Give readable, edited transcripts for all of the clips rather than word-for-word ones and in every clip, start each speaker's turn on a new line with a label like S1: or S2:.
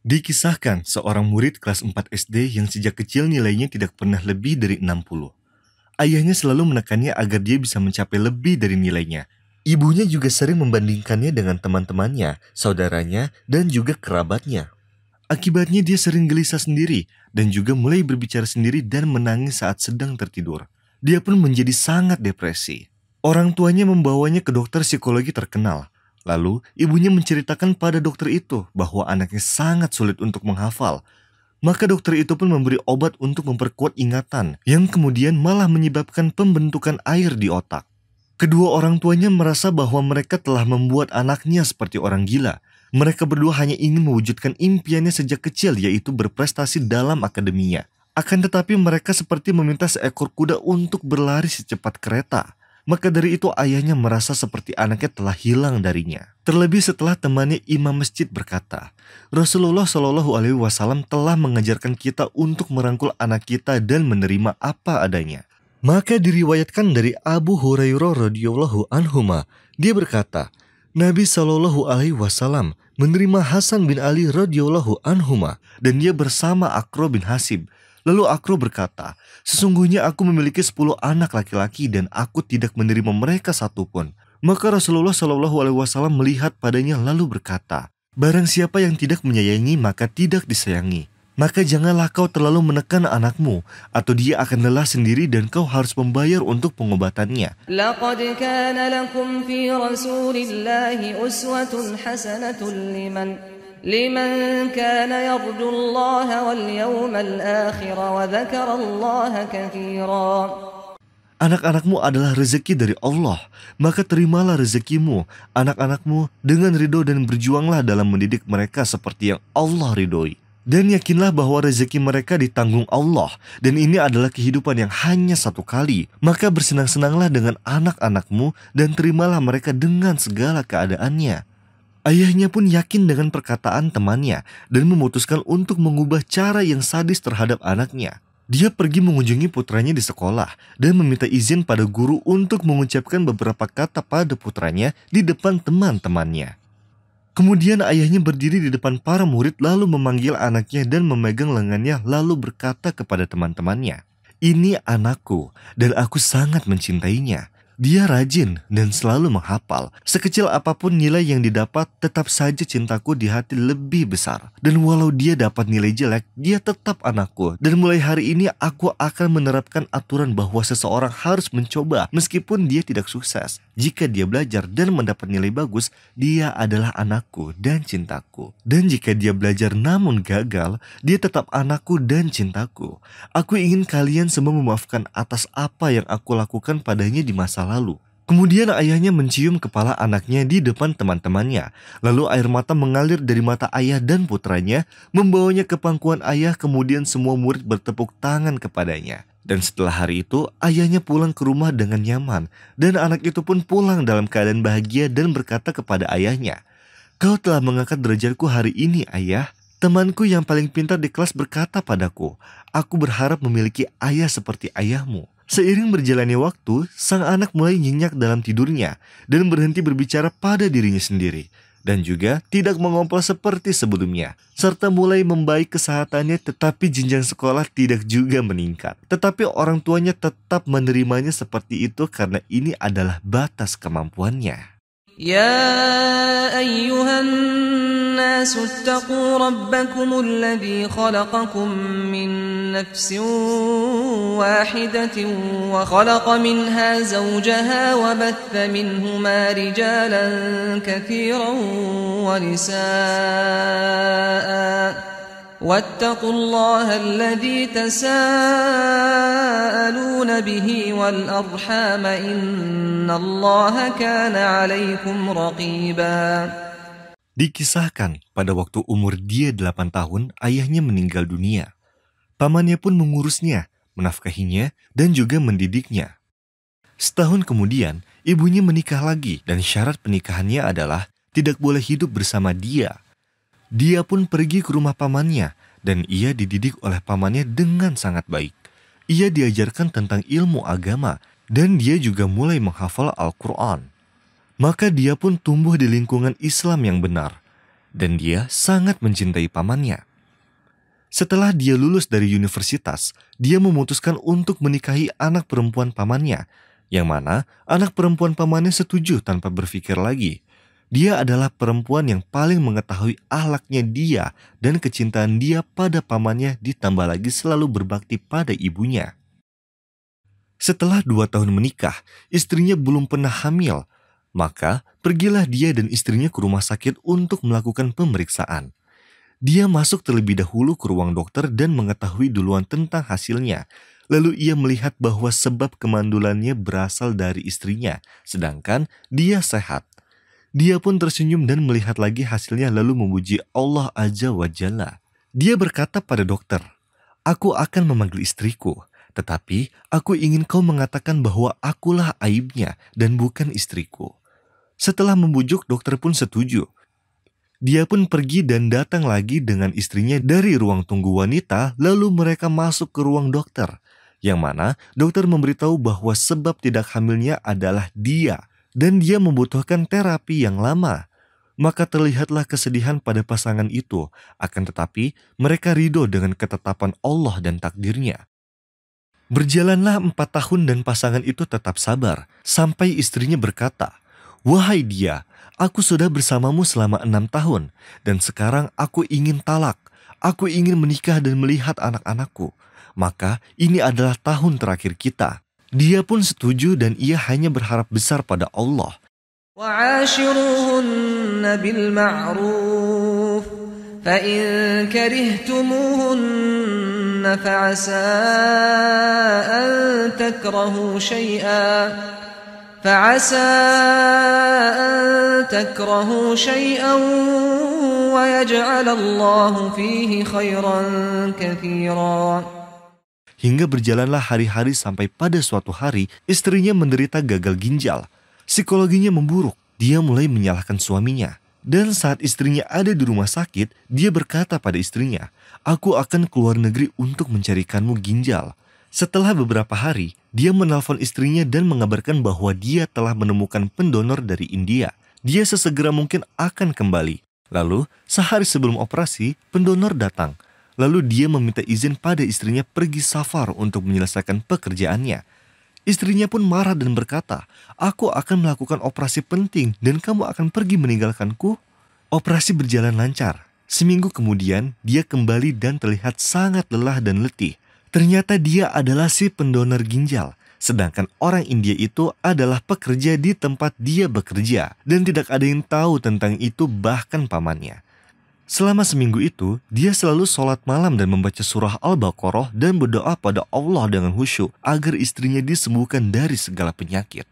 S1: Dikisahkan seorang murid kelas 4 SD yang sejak kecil nilainya tidak pernah lebih dari 60. Ayahnya selalu menekannya agar dia bisa mencapai lebih dari nilainya. Ibunya juga sering membandingkannya dengan teman-temannya, saudaranya, dan juga kerabatnya. Akibatnya dia sering gelisah sendiri dan juga mulai berbicara sendiri dan menangis saat sedang tertidur. Dia pun menjadi sangat depresi. Orang tuanya membawanya ke dokter psikologi terkenal. Lalu, ibunya menceritakan pada dokter itu bahwa anaknya sangat sulit untuk menghafal. Maka dokter itu pun memberi obat untuk memperkuat ingatan, yang kemudian malah menyebabkan pembentukan air di otak. Kedua orang tuanya merasa bahwa mereka telah membuat anaknya seperti orang gila. Mereka berdua hanya ingin mewujudkan impiannya sejak kecil, yaitu berprestasi dalam akademinya. Akan tetapi mereka seperti meminta seekor kuda untuk berlari secepat kereta. Maka dari itu ayahnya merasa seperti anaknya telah hilang darinya. Terlebih setelah temannya imam masjid berkata, Rasulullah Shallallahu Alaihi Wasallam telah mengajarkan kita untuk merangkul anak kita dan menerima apa adanya. Maka diriwayatkan dari Abu Hurairah radhiyallahu anhuma, dia berkata, Nabi Shallallahu Alaihi Wasallam menerima Hasan bin Ali radhiyallahu anhuma dan dia bersama Aqra bin Hasib. Lalu Aqra berkata, sesungguhnya aku memiliki 10 anak laki-laki dan aku tidak menerima mereka satupun. Maka Rasulullah Shallallahu Alaihi Wasallam melihat padanya lalu berkata, barang siapa yang tidak menyayangi maka tidak disayangi. Maka janganlah kau terlalu menekan anakmu, atau dia akan lelah sendiri dan kau harus membayar untuk pengobatannya.
S2: لقد كان لكم في رسول الله أسوة حسنة لمن كان يرجو الله واليوم الآخر وذكر الله كثيرا.
S1: Anak-anakmu adalah rezeki dari Allah, maka terimalah rezekimu, anak-anakmu dengan ridho dan berjuanglah dalam mendidik mereka seperti yang Allah ridhoi. Dan yakinlah bahwa rezeki mereka ditanggung Allah, dan ini adalah kehidupan yang hanya satu kali. Maka bersenang-senanglah dengan anak-anakmu dan terimalah mereka dengan segala keadaannya. Ayahnya pun yakin dengan perkataan temannya dan memutuskan untuk mengubah cara yang sadis terhadap anaknya. Dia pergi mengunjungi putranya di sekolah dan meminta izin pada guru untuk mengucapkan beberapa kata pada putranya di depan teman-temannya. Kemudian ayahnya berdiri di depan para murid lalu memanggil anaknya dan memegang lengannya lalu berkata kepada teman-temannya, ini anakku dan aku sangat mencintainya. Dia rajin dan selalu menghafal. Sekecil apapun nilai yang didapat, tetap saja cintaku di hati lebih besar. Dan walau dia dapat nilai jelek, dia tetap anakku. Dan mulai hari ini aku akan menerapkan aturan bahwa seseorang harus mencoba meskipun dia tidak sukses. Jika dia belajar dan mendapat nilai bagus, dia adalah anakku dan cintaku. Dan jika dia belajar namun gagal, dia tetap anakku dan cintaku. Aku ingin kalian semua memaafkan atas apa yang aku lakukan padanya di masa lalu. Kemudian ayahnya mencium kepala anaknya di depan teman-temannya. Lalu air mata mengalir dari mata ayah dan putranya, membawanya ke pangkuan ayah. Kemudian semua murid bertepuk tangan kepadanya. Dan setelah hari itu, ayahnya pulang ke rumah dengan nyaman. Dan anak itu pun pulang dalam keadaan bahagia dan berkata kepada ayahnya, kau telah mengangkat derajatku hari ini, ayah. Temanku yang paling pintar di kelas berkata padaku, aku berharap memiliki ayah seperti ayahmu. Seiring berjalannya waktu, sang anak mulai nyenyak dalam tidurnya dan berhenti berbicara pada dirinya sendiri. Dan juga tidak mengompol seperti sebelumnya. Serta mulai membaik kesehatannya, tetapi jenjang sekolah tidak juga meningkat. Tetapi orang tuanya tetap menerimanya seperti itu karena ini adalah batas kemampuannya.
S2: يا أيها الناس اتقوا ربكم الذي خلقكم من نفس واحدة وخلق منها زوجها وبث منهما رجالا كثيرا ونساء واتقوا الله الذي تساءلون به والأرحام إن الله كان عليكم رقيبا.
S1: Dikisahkan pada waktu umur dia 8 tahun, ayahnya meninggal dunia. Pamannya pun mengurusnya, menafkahinya, dan juga mendidiknya. Setahun kemudian, ibunya menikah lagi dan syarat pernikahannya adalah tidak boleh hidup bersama dia. Dia pun pergi ke rumah pamannya dan ia dididik oleh pamannya dengan sangat baik. Ia diajarkan tentang ilmu agama dan dia juga mulai menghafal Al-Quran. Maka dia pun tumbuh di lingkungan Islam yang benar. dan dia sangat mencintai pamannya. Setelah dia lulus dari universitas, dia memutuskan untuk menikahi anak perempuan pamannya, yang mana anak perempuan pamannya setuju tanpa berpikir lagi. Dia adalah perempuan yang paling mengetahui akhlaknya dia dan kecintaan dia pada pamannya, ditambah lagi selalu berbakti pada ibunya. Setelah 2 tahun menikah, istrinya belum pernah hamil. Maka pergilah dia dan istrinya ke rumah sakit untuk melakukan pemeriksaan. Dia masuk terlebih dahulu ke ruang dokter dan mengetahui duluan tentang hasilnya. Lalu ia melihat bahwa sebab kemandulannya berasal dari istrinya, sedangkan dia sehat. Dia pun tersenyum dan melihat lagi hasilnya lalu memuji Allah Azza wa Jalla. Dia berkata pada dokter, "Aku akan memanggil istriku, tetapi aku ingin kau mengatakan bahwa akulah aibnya dan bukan istriku." Setelah membujuk, dokter pun setuju. Dia pun pergi dan datang lagi dengan istrinya dari ruang tunggu wanita, lalu mereka masuk ke ruang dokter, yang mana dokter memberitahu bahwa sebab tidak hamilnya adalah dia, dan dia membutuhkan terapi yang lama. Maka terlihatlah kesedihan pada pasangan itu, akan tetapi mereka ridho dengan ketetapan Allah dan takdirnya. Berjalanlah 4 tahun dan pasangan itu tetap sabar, sampai istrinya berkata, "Wahai dia, aku sudah bersamamu selama 6 tahun, dan sekarang aku ingin talak. Aku ingin menikah dan melihat anak-anakku. Maka ini adalah tahun terakhir kita." Dia pun setuju dan ia hanya berharap besar pada Allah.
S2: وعاشروهن بالمعروف فإن كرهتموهن فعسى أن تكرهوا شيئا ويجعل الله فيه خيرا كثيرا.
S1: Hingga berjalanlah hari-hari sampai pada suatu hari istrinya menderita gagal ginjal. Psikologinya memburuk, dia mulai menyalahkan suaminya. Dan saat istrinya ada di rumah sakit, dia berkata pada istrinya, "Aku akan keluar negeri untuk mencarikanmu ginjal." Setelah beberapa hari, dia menelpon istrinya dan mengabarkan bahwa dia telah menemukan pendonor dari India. Dia sesegera mungkin akan kembali. Lalu, sehari sebelum operasi, pendonor datang. Lalu dia meminta izin pada istrinya pergi safar untuk menyelesaikan pekerjaannya. Istrinya pun marah dan berkata, "Aku akan melakukan operasi penting dan kamu akan pergi meninggalkanku." Operasi berjalan lancar. Seminggu kemudian, dia kembali dan terlihat sangat lelah dan letih. Ternyata dia adalah si pendonor ginjal, sedangkan orang India itu adalah pekerja di tempat dia bekerja dan tidak ada yang tahu tentang itu bahkan pamannya. Selama seminggu itu, dia selalu sholat malam dan membaca surah Al-Baqarah dan berdoa pada Allah dengan khusyuk agar istrinya disembuhkan dari segala penyakit.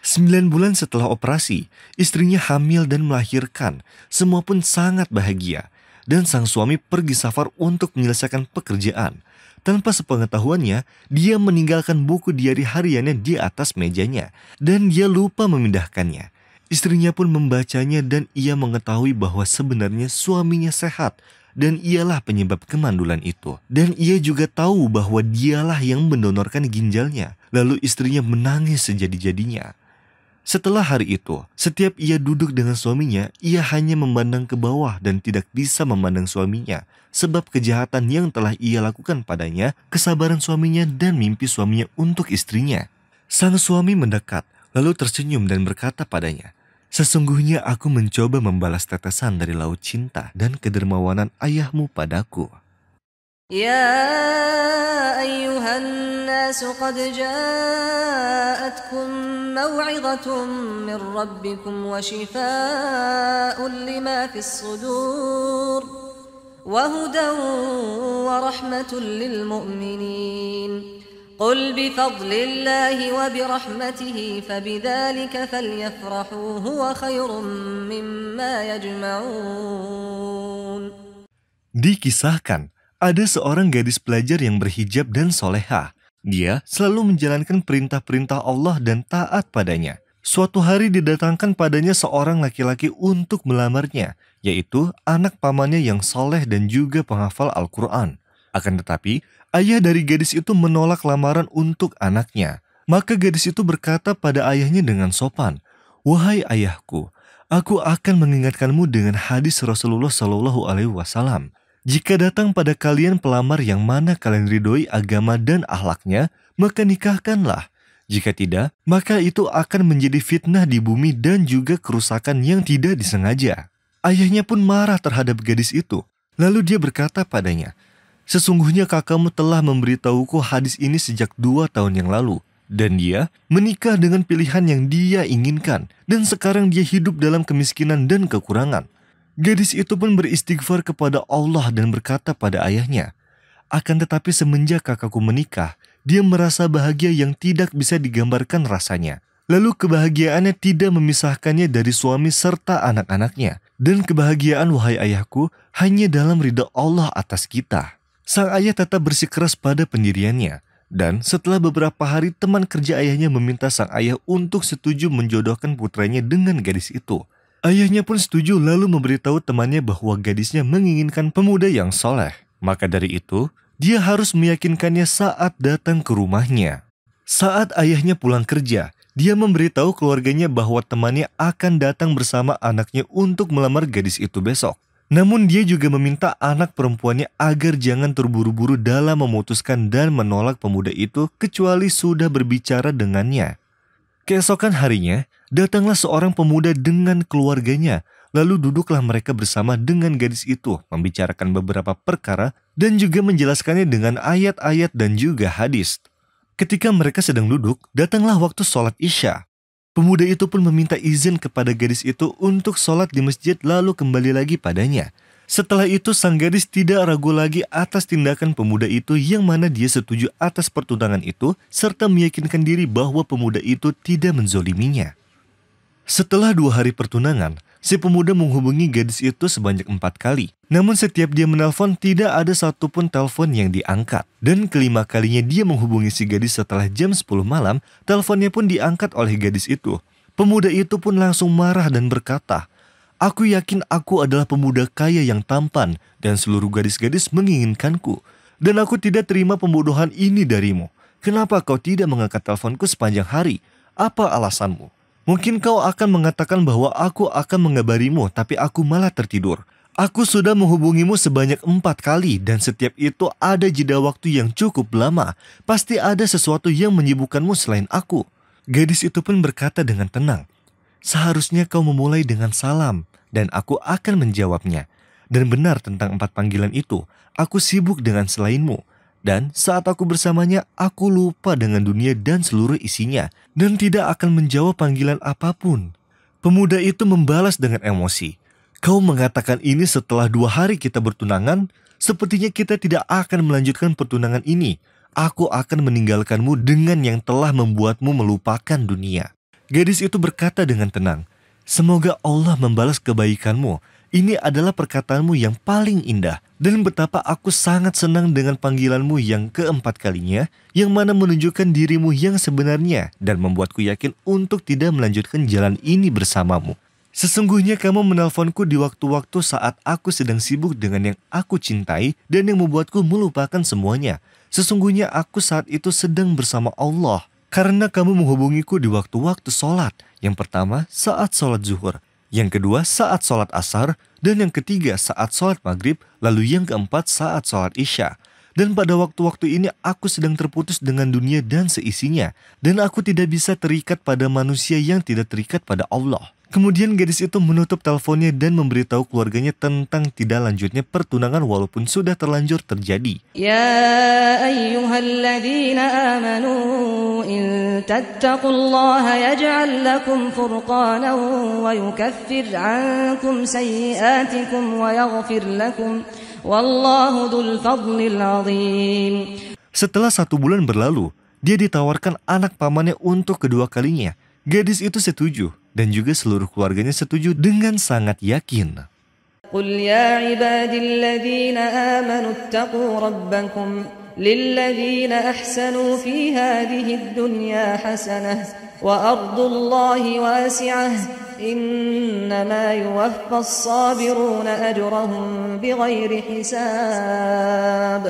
S1: 9 bulan setelah operasi, istrinya hamil dan melahirkan. Semua pun sangat bahagia. Dan sang suami pergi safar untuk menyelesaikan pekerjaan. Tanpa sepengetahuannya, dia meninggalkan buku diari hariannya di atas mejanya. Dan dia lupa memindahkannya. Istrinya pun membacanya dan ia mengetahui bahwa sebenarnya suaminya sehat dan ialah penyebab kemandulan itu. Dan ia juga tahu bahwa dialah yang mendonorkan ginjalnya. Lalu istrinya menangis sejadi-jadinya. Setelah hari itu, setiap ia duduk dengan suaminya, ia hanya memandang ke bawah dan tidak bisa memandang suaminya. Sebab kejahatan yang telah ia lakukan padanya, kesabaran suaminya dan mimpi suaminya untuk istrinya. Sang suami mendekat, lalu tersenyum dan berkata padanya, "Sesungguhnya aku mencoba membalas tetesan dari laut cinta dan kedermawanan ayahmu padaku."
S2: يا أيها الناس قد جاءتكم موعظة من ربكم وشفاء لما في الصدور وهدى ورحمة للمؤمنين قل بفضل الله وبرحمته فبذلك فليفرحوا هو خير مما يجمعون.
S1: Dikisahkan, ada seorang gadis pelajar yang berhijab dan soleha. Dia selalu menjalankan perintah-perintah Allah dan taat padanya. Suatu hari didatangkan padanya seorang laki-laki untuk melamarnya, yaitu anak pamannya yang soleh dan juga penghafal Al-Quran. Akan tetapi, ayah dari gadis itu menolak lamaran untuk anaknya. Maka gadis itu berkata pada ayahnya dengan sopan, "Wahai ayahku, Aku akan mengingatkanmu dengan hadis Rasulullah Shallallahu Alaihi Wasallam. Jika datang pada kalian pelamar yang mana kalian ridhoi agama dan akhlaknya, maka nikahkanlah. Jika tidak, maka itu akan menjadi fitnah di bumi dan juga kerusakan yang tidak disengaja. Ayahnya pun marah terhadap gadis itu. Lalu dia berkata padanya, sesungguhnya kakakmu telah memberitahuku hadis ini sejak 2 tahun yang lalu. Dan dia menikah dengan pilihan yang dia inginkan. Dan sekarang dia hidup dalam kemiskinan dan kekurangan. Gadis itu pun beristighfar kepada Allah dan berkata pada ayahnya, akan tetapi semenjak kakakku menikah, dia merasa bahagia yang tidak bisa digambarkan rasanya. Lalu kebahagiaannya tidak memisahkannya dari suami serta anak-anaknya. Dan kebahagiaan wahai ayahku hanya dalam ridha Allah atas kita. Sang ayah tetap bersikeras pada pendiriannya. Dan setelah beberapa hari teman kerja ayahnya meminta sang ayah untuk setuju menjodohkan putranya dengan gadis itu. Ayahnya pun setuju lalu memberitahu temannya bahwa gadisnya menginginkan pemuda yang soleh. Maka dari itu, dia harus meyakinkannya saat datang ke rumahnya. Saat ayahnya pulang kerja, dia memberitahu keluarganya bahwa temannya akan datang bersama anaknya untuk melamar gadis itu besok. Namun dia juga meminta anak perempuannya agar jangan terburu-buru dalam memutuskan dan menolak pemuda itu kecuali sudah berbicara dengannya. Keesokan harinya, datanglah seorang pemuda dengan keluarganya. Lalu duduklah mereka bersama dengan gadis itu, membicarakan beberapa perkara dan juga menjelaskannya dengan ayat-ayat dan juga hadis. Ketika mereka sedang duduk, datanglah waktu sholat Isya. Pemuda itu pun meminta izin kepada gadis itu untuk sholat di masjid lalu kembali lagi padanya. Setelah itu sang gadis tidak ragu lagi atas tindakan pemuda itu yang mana dia setuju atas pertunangan itu serta meyakinkan diri bahwa pemuda itu tidak menzoliminya. Setelah 2 hari pertunangan, si pemuda menghubungi gadis itu sebanyak 4 kali. Namun setiap dia menelpon tidak ada satupun telepon yang diangkat. Dan kelima kalinya dia menghubungi si gadis setelah jam 10 malam, teleponnya pun diangkat oleh gadis itu. Pemuda itu pun langsung marah dan berkata, aku yakin aku adalah pemuda kaya yang tampan dan seluruh gadis-gadis menginginkanku. Dan aku tidak terima pembodohan ini darimu. Kenapa kau tidak mengangkat teleponku sepanjang hari? Apa alasanmu? Mungkin kau akan mengatakan bahwa aku akan mengabarimu, tapi aku malah tertidur. Aku sudah menghubungimu sebanyak 4 kali dan setiap itu ada jeda waktu yang cukup lama. Pasti ada sesuatu yang menyibukkanmu selain aku. Gadis itu pun berkata dengan tenang, seharusnya kau memulai dengan salam dan aku akan menjawabnya. Dan benar tentang 4 panggilan itu, aku sibuk dengan selainmu. Dan saat aku bersamanya, aku lupa dengan dunia dan seluruh isinya, dan tidak akan menjawab panggilan apapun. Pemuda itu membalas dengan emosi. Kau mengatakan ini setelah 2 hari kita bertunangan? Sepertinya kita tidak akan melanjutkan pertunangan ini. Aku akan meninggalkanmu dengan yang telah membuatmu melupakan dunia. Gadis itu berkata dengan tenang, semoga Allah membalas kebaikanmu. Ini adalah perkataanmu yang paling indah. Dan betapa aku sangat senang dengan panggilanmu yang keempat kalinya, yang mana menunjukkan dirimu yang sebenarnya dan membuatku yakin untuk tidak melanjutkan jalan ini bersamamu. Sesungguhnya kamu menelponku di waktu-waktu saat aku sedang sibuk dengan yang aku cintai dan yang membuatku melupakan semuanya. Sesungguhnya aku saat itu sedang bersama Allah. Karena kamu menghubungiku di waktu-waktu sholat. Yang pertama saat sholat zuhur. Yang kedua saat sholat asar, dan yang ketiga saat sholat maghrib, lalu yang keempat saat sholat isya. Dan pada waktu-waktu ini aku sedang terputus dengan dunia dan seisinya, dan aku tidak bisa terikat pada manusia yang tidak terikat pada Allah. Kemudian gadis itu menutup teleponnya dan memberitahu keluarganya tentang tidak lanjutnya pertunangan walaupun sudah terlanjur terjadi.
S2: Ya ayyuhalladzina amanu in tattaqullaha yaj'al lakum furqanan wa yukaffir 'ankum sayyi'atikum wa yaghfir lakum wallahu dzul fadlil 'adzim.
S1: Setelah 1 bulan berlalu, dia ditawarkan anak pamannya untuk kedua kalinya. Gadis itu setuju dan juga seluruh keluarganya setuju dengan sangat yakin.
S2: Qul ya ibadilladzina amanu ittaqu rabbakum lilladzina ahsanu fi hadhihi ad-dunya hasanah wa ardullahi wasi'ah innama yuwaffas sabiruna ajrahum bighairi hisab.